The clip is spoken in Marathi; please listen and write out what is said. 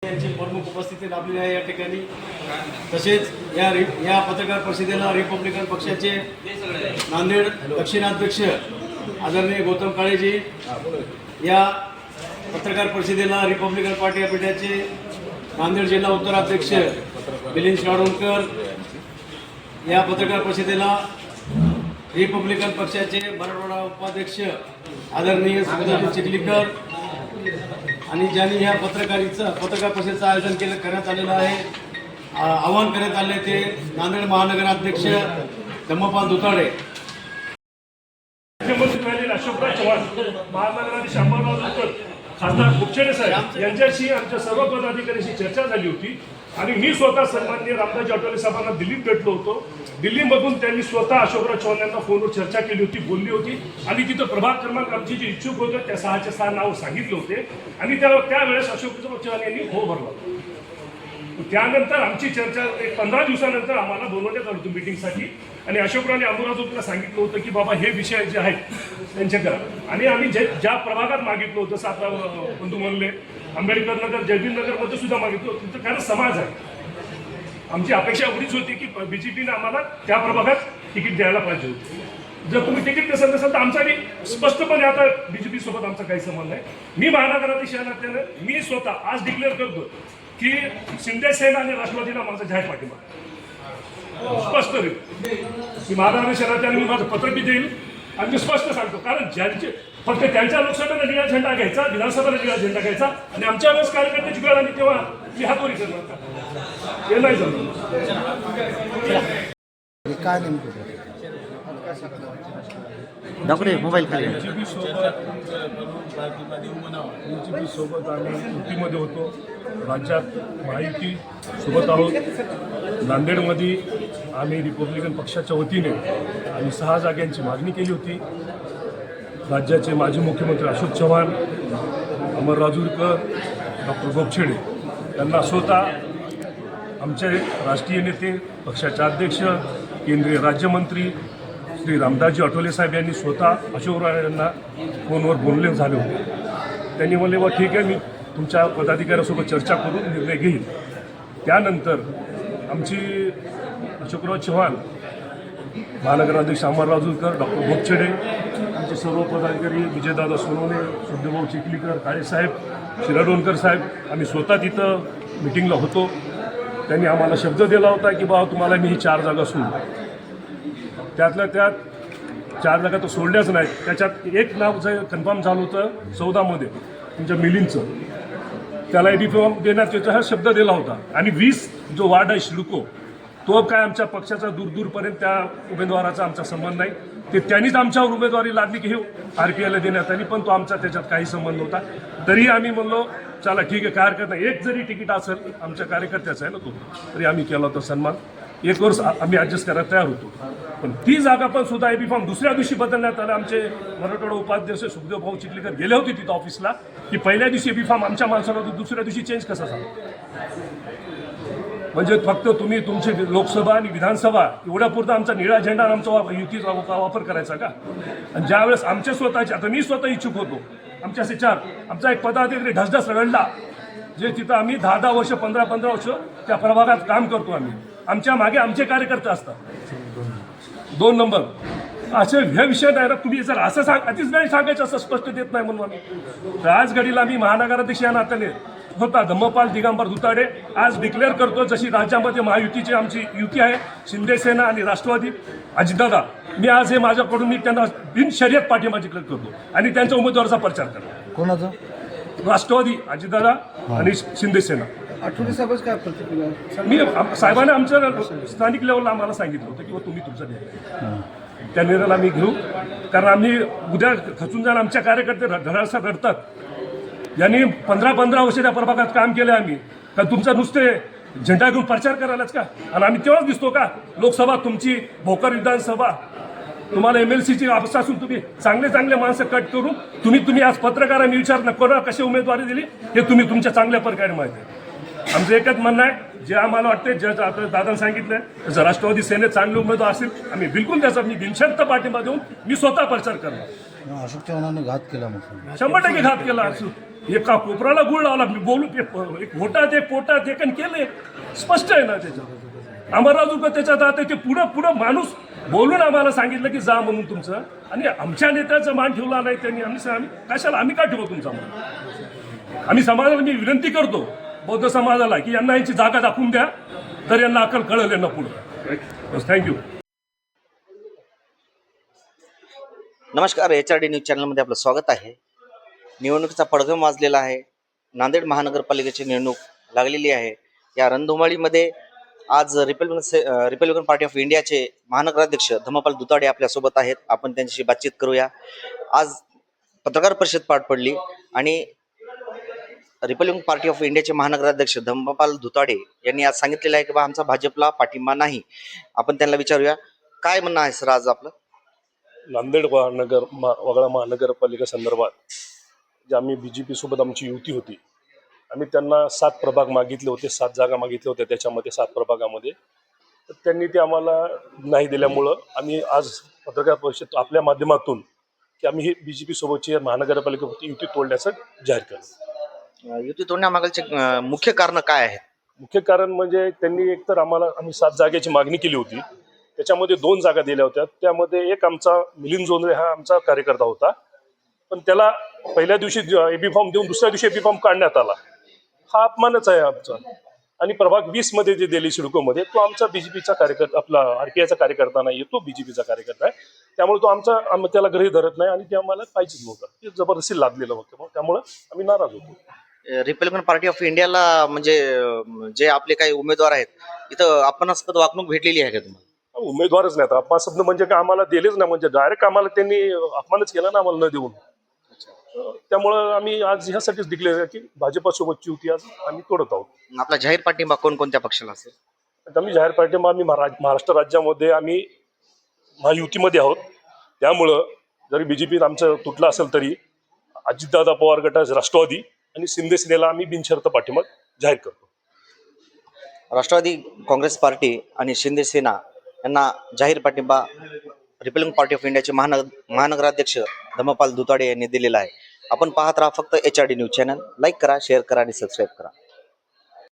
यांची प्रमुख उपस्थिती लाभली आहे या ठिकाणी। तसेच या पत्रकार परिषदेला रिपब्लिकन पक्षाचे नांदेड दक्षिणाध्यक्ष आदरणीय गौतम काळेजी, या पत्रकार परिषदेला रिपब्लिकन पार्टी पीठाचे नांदेड जिल्हा उत्तराध्यक्ष मिलिंद शिरोडकर, या पत्रकार परिषदेला रिपब्लिकन पक्षाचे मराठवाडा उपाध्यक्ष आदरणीय सुखदेव चिखलीकर आणि ज्यांनी या पत्रकार परिषदेचं आयोजन करण्यात आलेलं आहे, आवाहन करण्यात आले ते नांदेड महानगराध्यक्ष धम्मपाल दुताडे, मुख्यमंत्री अशोकराव चव्हाण, महानगराध्यक्ष अंबादास खासदार गोपछडे साहेब यांच्याशी आमच्या सर्व पदाधिकाऱ्यांशी चर्चा झाली होती आणि मी स्वतः सन्माननीय रामदासजी आठवले साहेबांना दिल्लीत भेटलो होतो। दिल्लीमधून त्यांनी स्वतः अशोकराव चव्हाण यांना फोनवर चर्चा केली होती, बोलली होती आणि तिथं प्रभाग क्रमांक आमची जी इच्छुक होते त्या 6चे 6 नाव सांगितले होते आणि त्यावेळेस अशोकराव चव्हाण यांनी हो भरला। त्यानंतर आमची चर्चा 15 दिवसानंतर आम्हाला बोलवण्यात आलं होतं मीटिंगसाठी आणि अशोकरावने अमरावतीला सांगितलं होतं की बाबा हे विषय जे आहेत त्यांच्या करा आणि आम्ही ज्या प्रभागात मागितलं होतं, साता बंधू म्हणले आंबेडकर नगर, जयभीम नगरमध्ये सुद्धा मागितलं होतं, तिथं कारण समाज आहे। आमची अपेक्षा एवढीच होती की बीजेपीने आम्हाला त्या प्रभागात तिकीट द्यायला पाहिजे होते। जर तुम्ही तिकीट नसेल तर आमचा स्पष्टपणे आता बीजेपी सोबत आमचा काही संबंध नाही। मी महानगराध्यक्ष या नात्यानं मी स्वतः आज डिक्लेअर करतो की शिंदे सेना आणि राष्ट्रवादीला माझा जाहीर पाठिंबा स्पष्ट होईल। मी महानगराध्यक्ष या नात्यानं मी माझं पत्र बी देईल आणि मी स्पष्ट सांगतो, कारण ज्यांचे फक्त त्यांच्या लोकसभेला निळा झेंडा घ्यायचा, विधानसभेला निळा झेंडा घ्यायचा आणि आमच्या वेळेस कार्यकर्त्याची वेळ आली तेव्हा मी हातोरी करणार, हे नाही जमलं। काय नेमकं दाखवले मोबाईल खाली बीजेपी सोबत आम्ही युतीमध्ये होतो, राज्यात महायुती सोबत आहोत। नांदेडमध्ये आम्ही रिपब्लिकन पक्षाच्या वतीने आम्ही 6 जागांची मागणी केली होती। राज्याचे माजी मुख्यमंत्री अशोक चव्हाण, अमर राजूरकर, डॉक्टर गोपछडे यांना स्वतः आमचे राष्ट्रीय नेते, पक्षाचे अध्यक्ष, केंद्रीय राज्यमंत्री श्री रामदासजी आठवले साहेब यांनी स्वतः अशोकराव यांना फोनवर बोलणे झाले होते। त्यांनी म्हणले व ठीक आहे, मी तुमच्या पदाधिकाऱ्यांसोबत चर्चा करून निर्णय घेईल। त्यानंतर आमची अशोकराव चव्हाण, महानगराध्यक्ष अमर राजूरकर, डॉक्टर गोपछडे, आमचे सर्व पदाधिकारी विजयदादा सोनवणे, सुखदेव चिखलीकर, काळेसाहेब, शिरोडकर साहेब, आम्ही स्वतः तिथं मिटिंगला होतो। त्यांनी आम्हाला शब्द दिला होता की बाबा तुम्हाला मी ही 4 जागा सोडू। त्यातल्या त्यात 4 जागा तर सोडल्याच नाहीत, त्याच्यात एक नाव जे कन्फर्म झालं होतं 14 मध्ये तुमच्या मिलिंदचं, त्याला रिफॉर्म देण्यात याचा हा शब्द दिला होता आणि 20 जो वार्ड आहे शिलको, तो काय आमच्या पक्षाचा दूरपर्यंत त्या उमेदवाराचा आमचा संबंध नाही। ते त्यांनीच आमच्यावर उमेदवारी लागली की हे RPIला देण्यात आली, पण तो आमचा त्याच्यात काही संबंध नव्हता। तरी आम्ही म्हणलो चला ठीक आहे, काय हरकत नाही, एक जरी तिकीट असेल आमच्या कार्यकर्त्याचा आहे ना तो, तरी आम्ही केला होता सन्मान, 1 वर्ष आम्ही ॲडजस्ट करायला तयार होतो। पण ती जागा पण सुद्धा फॉर्म दुसऱ्या दिवशी बदलण्यात आलं। आमचे मराठवाडा उपाध्यक्ष सुखदेव भाऊ चिखलीकर गेले होते तिथं ऑफिसला की पहिल्या दिवशी फॉर्म आमच्या माणसाला होती, दुसऱ्या दिवशी चेंज कसा झाला। म्हणजे फक्त तुम्ही तुमची लोकसभा आणि विधानसभा एवढ्यापुरता आमचा निळा झेंडा आणि आमचा युतीचा वापर करायचा का? आणि ज्यावेळेस आमच्या स्वतःचे, आता मी स्वतः इच्छुक होतो, आमच्या असे 4, आमचा एक पदाधिकारी ढसढस रडला, जे तिथं आम्ही 10 वर्ष 15 वर्ष त्या प्रभागात काम करतो आम्ही, आमच्या मागे आमचे कार्यकर्ते असतात। 2 नंबर असे हे विषय नाही ना, तुम्ही जर असं आधीच नाही सांगायचं, असं स्पष्ट देत नाही म्हणून आम्ही आज घडीला आम्ही महानगराध्यक्ष या नात्याने होता धम्मपाल दिगंबर दुताडे आज डिक्लेअर करतो, जशी राज्यामध्ये महायुतीची आमची युती आहे, शिंदे सेना आणि राष्ट्रवादी अजितदादा, मी आज हे माझ्याकडून मी त्यांना बिनशर्यत पाठिंबा डिक्लेअर करतो आणि त्यांच्या उमेदवाराचा प्रचार करतो। कोणाचा? राष्ट्रवादी अजितदादा आणि शिंदे सेना। आठवले साहेबच काय प्रतिक्रिया? मी साहेबांनी आमच्या स्थानिक लेवलला आम्हाला सांगितलं होतं की तुम्ही तुमचा निर्णय, त्या निर्णयाला आम्ही घेऊ, कारण आम्ही उद्या खचून जाणार, आमच्या कार्यकर्ते धडासा रडतात, यांनी 15 वर्ष त्या प्रभागात काम केलं आम्ही, का तुमचा नुसते झेंडा घेऊन प्रचार करायलाच का? आणि आम्ही तेव्हाच दिसतो का? लोकसभा तुमची, भोकर विधानसभा, तुम्हाला MLCची अवस्था असून तुम्ही चांगले माणसं कट करून तुम्ही आज पत्रकारांनी विचार कोणाला कशी उमेदवारी दिली हे तुम्ही तुमच्या चांगल्या प्रकारे माहिती आहे। आमचं एकच म्हणणं आहे, जे आम्हाला वाटते, जे दादांनी सांगितलं, जर राष्ट्रवादी सेनेत चांगले उमेदवार असतील आम्ही बिलकुल त्याचा मी बिनशर्त पाठिंबा देऊन मी स्वतः प्रचार करणार। अशोक चव्हाणांनी घात केला, मग 100% घात केला। एका कोपराला गुळ लावला. मी बोलू एक होटात एक पोटात एक आणि केले. स्पष्ट आहे ना त्याच्यात. अमरराव जुकर त्याच्यात आता ते पुढं माणूस बोलून आम्हाला सांगितलं की जा म्हणून तुमचं, आणि आमच्या नेत्याचा मान ठेवला नाही त्यांनी. आम्ही कशाला, आम्ही का ठेवू तुमचा मान? आम्ही समाजाला, मी विनंती करतो बौद्ध समाजाला की यांना यांची जागा दाखवून द्या, तर यांना अक्कल कळेल यांना पुढं. बस, थँक्यू. नमस्कार, HRD न्यूज चॅनलमध्ये आपलं स्वागत आहे. निवडणुकीचा पडघम वाजलेला आहे. नांदेड महानगरपालिकेची निवडणूक लागलेली आहे. या रणधुमाळीमध्ये आज रिपब्लिकन पार्टी ऑफ इंडियाचे महानगराध्यक्ष धम्मपाल दुताडे आपल्यासोबत आहेत. आपण त्यांच्याशी बातचीत करूया. आज पत्रकार परिषद पार पडली आणि रिपब्लिकन पार्टी ऑफ इंडियाचे महानगराध्यक्ष धम्मपाल दुताडे यांनी आज सांगितलेलं आहे की बा आमचा भाजपला पाठिंबा नाही. आपण त्यांना विचारूया काय म्हणणं आहे सर आज आपलं. नांदेड वगळा महानगरपालिका संदर्भात जे आम्ही BJP सोबत आमची युती होती, आम्ही त्यांना 7 प्रभाग मागितले होते, 7 जागा मागितल्या होत्या. त्याच्यामध्ये 7 प्रभागामध्ये तर त्यांनी ते आम्हाला नाही दिल्यामुळं आम्ही आज पत्रकार परिषद आपल्या माध्यमातून की आम्ही ही BJP सोबतची महानगरपालिकेवरती युती तोडण्याचं जाहीर केलं. युती तोडण्यामागचे मुख्य कारण काय आहेत? मुख्य कारण म्हणजे त्यांनी एकतर आम्ही 7 जागेची मागणी केली होती. त्याच्यामध्ये 2 जागा दिल्या होत्या. त्यामध्ये एक आमचा मिलिंद जोंधळे हा आमचा कार्यकर्ता होता, पण त्याला पहिल्या दिवशी AB फॉर्म देऊन दुसऱ्या दिवशी AB फॉर्म काढण्यात आला. हा अपमानच आहे आमचा. आणि प्रभाग 20 मध्ये जे दिली सिडकोमध्ये तो आमचा BJPचा कार्यकर्ता, आपला RPIचा कार्यकर्ता नाही, तो BJPचा कार्यकर्ता आहे. त्यामुळे तो आम्ही त्याला गृहीत धरत नाही आणि ते आम्हाला पाहिजेच नव्हतं. ते जबरदस्ती लादलेलं होतं, त्यामुळे आम्ही नाराज होतो. रिपब्लिकन पार्टी ऑफ इंडियाला म्हणजे जे आपले काही उमेदवार आहेत इथं अपमानास्पद वागणूक भेटलेली आहे का तुम्हाला? उमेदवारच नाही, अपमान म्हणजे काय आम्हाला दिलेच नाही, म्हणजे डायरेक्ट आम्हाला त्यांनी अपमानच केला ना आम्हाला न देऊन. त्यामुळं आम्ही आज ह्यासाठीच डिक्लेअर की भाजपासोबतची युती आज आम्ही तोडत आहोत. आपला जाहीर पाठिंबा कोणकोणत्या पक्षाला असेल? आम्ही जाहीर पाठिंबा आम्ही महाराष्ट्र राज्यामध्ये आम्ही महायुतीमध्ये आहोत. त्यामुळं जरी BJP आमचं तुटलं असेल तरी अजितदादा पवार गटाचे राष्ट्रवादी आणि शिंदे सेनेला आम्ही बिनशर्त पाठिंबा जाहीर करतो. राष्ट्रवादी काँग्रेस पार्टी आणि शिंदे सेना यांना जाहीर पाठिंबा रिपब्लिकन पार्टी ऑफ इंडियाचे महानगराध्यक्ष धम्मपाल दुताडे यांनी दिलेला आहे. आपण पाहत राहा फक्त HRD न्यूज चॅनल. लाईक करा, शेअर करा आणि सबस्क्राईब करा.